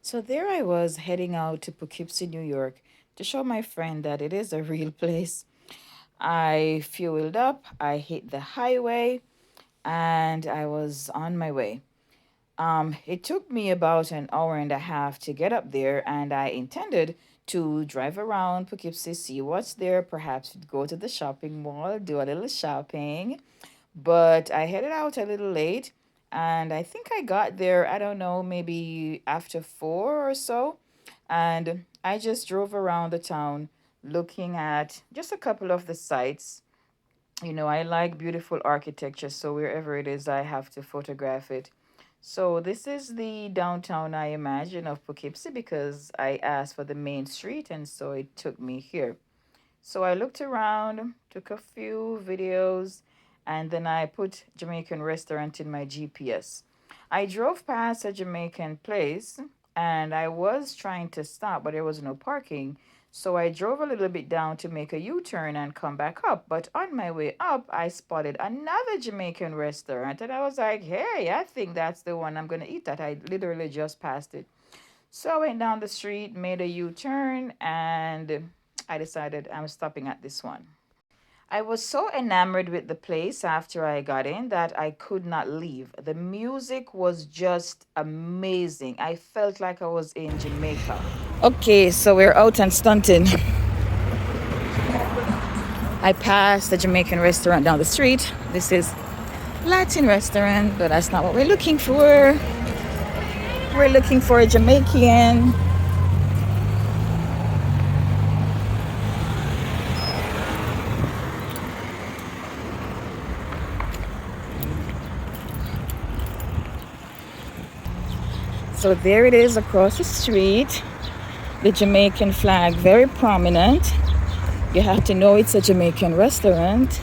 So there I was heading out to Poughkeepsie, New York to show my friend that it is a real place. I fueled up, I hit the highway, and I was on my way. It took me about an hour and a half to get up there, and I intended to drive around Poughkeepsie, see what's there, perhaps go to the shopping mall, do a little shopping. But I headed out a little late, and I think I got there, I don't know, maybe after 4 or so. And I just drove around the town looking at just a couple of the sites. I like beautiful architecture, so wherever it is, I have to photograph it. So this is the downtown, I imagine, of Poughkeepsie because I asked for the main street, and so it took me here. So I looked around, took a few videos, and then I put Jamaican restaurant in my GPS. I drove past a Jamaican place and I was trying to stop, but there was no parking. So I drove a little bit down to make a U-turn and come back up. But on my way up, I spotted another Jamaican restaurant and I was like, hey, I think that's the one I'm going to eat at. I literally just passed it. So I went down the street, made a U-turn, and I decided I'm stopping at this one. I was so enamored with the place after I got in that I could not leave. The music was just amazing. I felt like I was in Jamaica. Okay, so we're out and stunting. I passed the Jamaican restaurant down the street. This is Latin restaurant, but that's not what we're looking for. We're looking for a Jamaican. So there it is across the street. The Jamaican flag, very prominent. You have to know it's a Jamaican restaurant.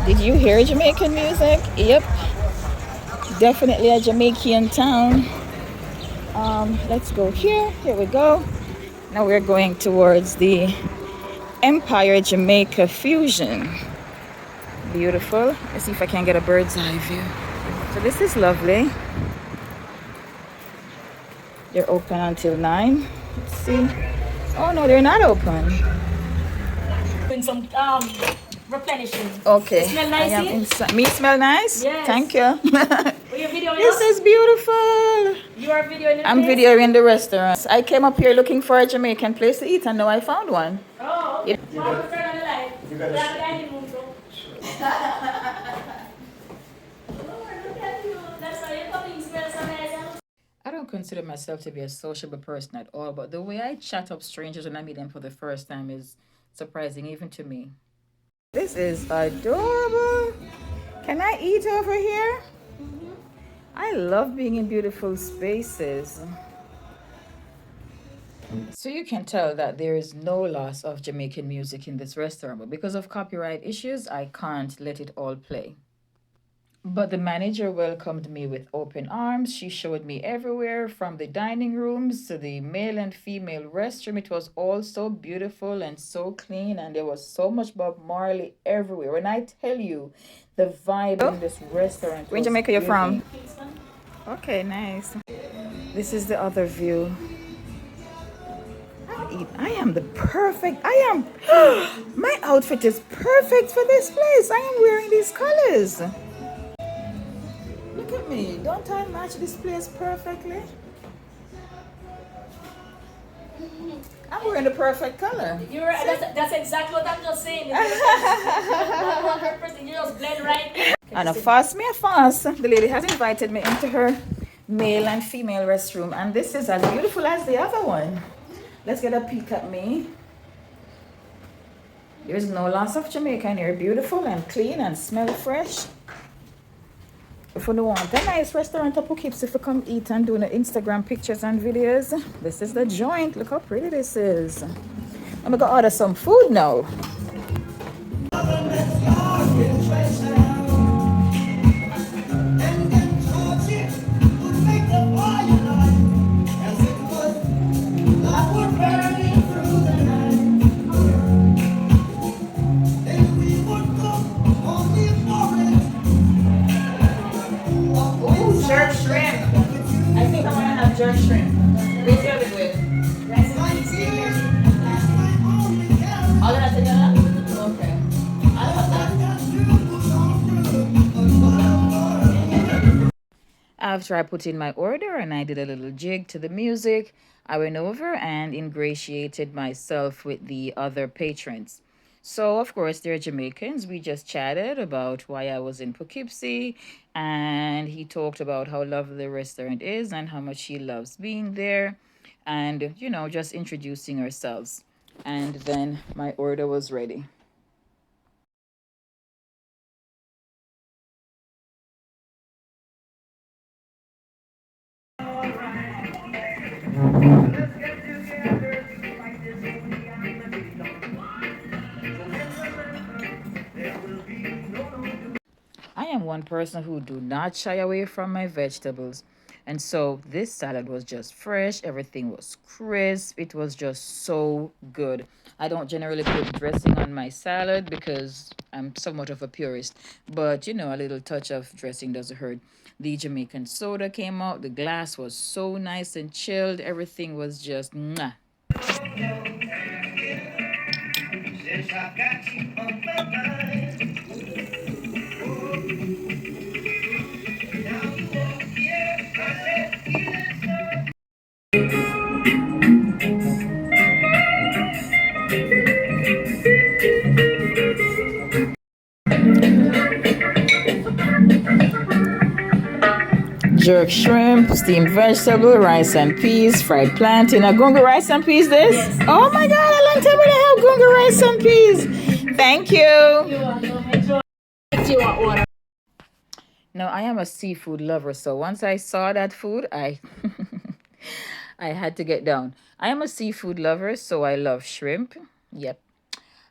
Did you hear Jamaican music? Yep. Definitely a Jamaican town. Let's go here. Here we go. Now we're going towards the Empire Jamaica Fusion. Beautiful. Let's see if I can get a bird's eye view. So this is lovely. They're open until 9. Let's see. Oh no, they're not open. Doing some replenishing. Okay. It smell nice. I am inside. Me smell nice? Yes. Thank you. Were you videoing This us? is beautiful. You are videoing the I'm place? videoing the restaurant. I came up here looking for a Jamaican place to eat and now I found one. Oh, okay. Turn on the light. You gotta Black dining room, so. Lord, look at you. That's why you're coming. Smell so nice. I don't consider myself to be a sociable person at all, but the way I chat up strangers when I meet them for the first time is surprising even to me. This is adorable. Can I eat over here? I love being in beautiful spaces. So you can tell that there is no loss of Jamaican music in this restaurant, but because of copyright issues, I can't let it all play. But the manager welcomed me with open arms. She showed me everywhere from the dining rooms to the male and female restroom. It was all so beautiful and so clean, and there was so much Bob Marley everywhere. When I tell you, the vibe in this restaurant. Where in Jamaica you're from? Okay, nice. This is the other view. I am the perfect. My outfit is perfect for this place. I am wearing these colors. Look at me. Don't I match this place perfectly? I'm wearing the perfect color. That's exactly what I'm just saying. 100%. You just blend right in. And a fast. The lady has invited me into her male and female restroom. And this is as beautiful as the other one. Let's get a peek at me. There's no loss of Jamaica in here. Beautiful and clean and smell fresh. If you want a nice restaurant at Poughkeepsie, if you come eat and do the Instagram pictures and videos, this is the joint. Look how pretty this is. I'm gonna order some food now. jerk shrimp. Which you have it with? Rice and peas, steamed all of that together. Okay. All of that. After I put in my order and I did a little jig to the music, I went over and ingratiated myself with the other patrons. So, of course, they're Jamaicans. We just chatted about why I was in Poughkeepsie, and he talked about how lovely the restaurant is and how much he loves being there, and, just introducing ourselves. And then my order was ready. I am one person who do not shy away from my vegetables. And so this salad was just fresh, everything was crisp, it was just so good. I don't generally put dressing on my salad because I'm somewhat of a purist, but a little touch of dressing doesn't hurt. The Jamaican soda came out, the glass was so nice and chilled, everything was just mwah. Jerk shrimp, steamed vegetable, rice and peas, fried plantain. A gunga rice and peas this? Yes. Oh my god, a long time I have gunga rice and peas. Thank you. You want to enjoy. If you want water. Now I am a seafood lover, so once I saw that food, I I had to get down. I am a seafood lover, so I love shrimp. Yep.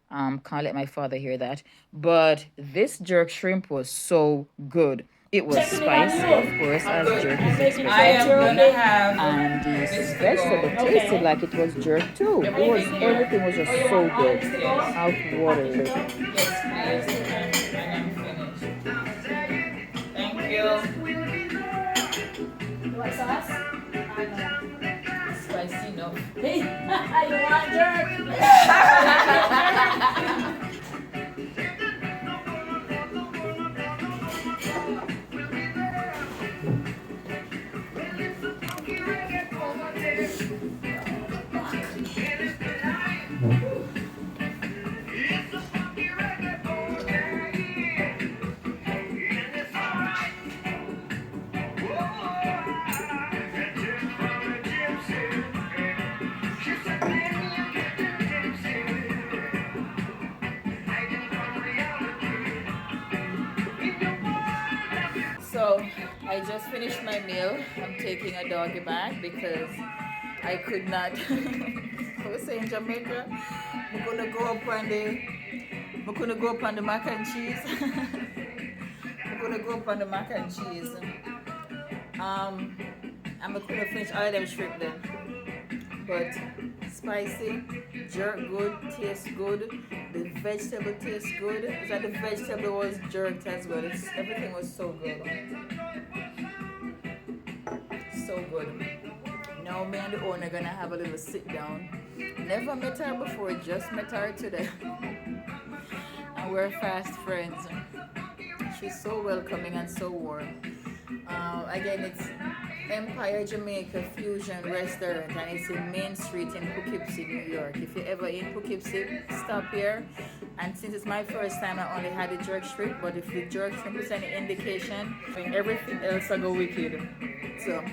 Can't let my father hear that. But this jerk shrimp was so good. It was spicy, of course, as jerk is expected. I am gonna have And the vegetable tasted like it was jerk too. Everything was just so good. Mouth watering. Yes, please. And I'm finished. Thank you. You want sauce? Spicy enough. Hey, you want jerk? So I just finished my meal. I'm taking a doggy bag because I could not. I was saying Jamaica. I'm gonna go up on the mac and cheese. I'm gonna go up on the mac and cheese. I'm gonna finish all of them shrimp then. But spicy, jerk good, tastes good. The vegetable tastes good. It's like the vegetable was jerked as well. Everything was so good. So good. Now me and the owner gonna have a little sit down. Never met her before, just met her today. And we're fast friends. She's so welcoming and so warm. Again, it's Empire Jamaica Fusion Restaurant, and it's in Main Street in Poughkeepsie, New York. If you're ever in Poughkeepsie, stop here. And since it's my first time, I only had the jerk shrimp, but if the jerk shrimp is any indication, everything else will go wicked. So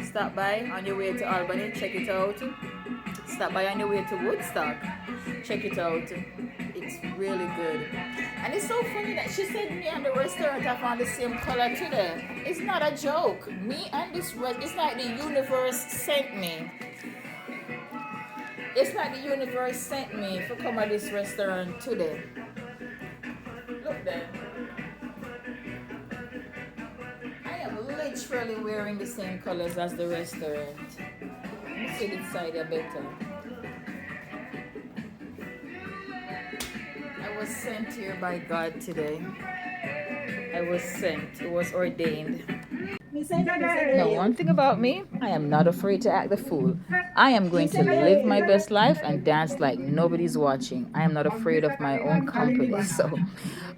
stop by on your way to Albany, check it out. Stop by on your way to Woodstock, check it out. It's really good. And it's so funny that she said me and the restaurant have on the same color today. It's not a joke. Me and this it's like the universe sent me. It's like the universe sent me to come at this restaurant today. Look there. I am literally wearing the same colors as the restaurant. Let me see this side a better. I was sent here by God today. I was sent. It was ordained. Now, one thing about me, I am not afraid to act the fool. I am going to live my best life and dance like nobody's watching. I am not afraid of my own company. So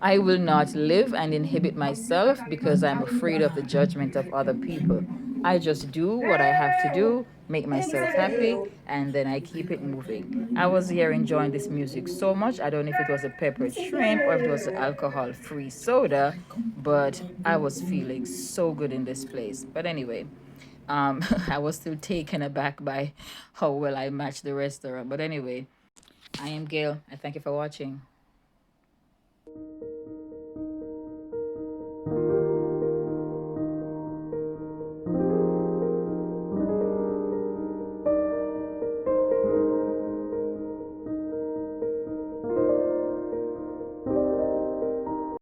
I will not live and inhibit myself because I'm afraid of the judgment of other people. I just do what I have to do, make myself happy, and then I keep it moving. I was here enjoying this music so much. I don't know if it was a peppered shrimp or if it was an alcohol free soda, but I was feeling so good in this place. But anyway, I was still taken aback by how well I matched the restaurant. But anyway, I am Gail. I thank you for watching.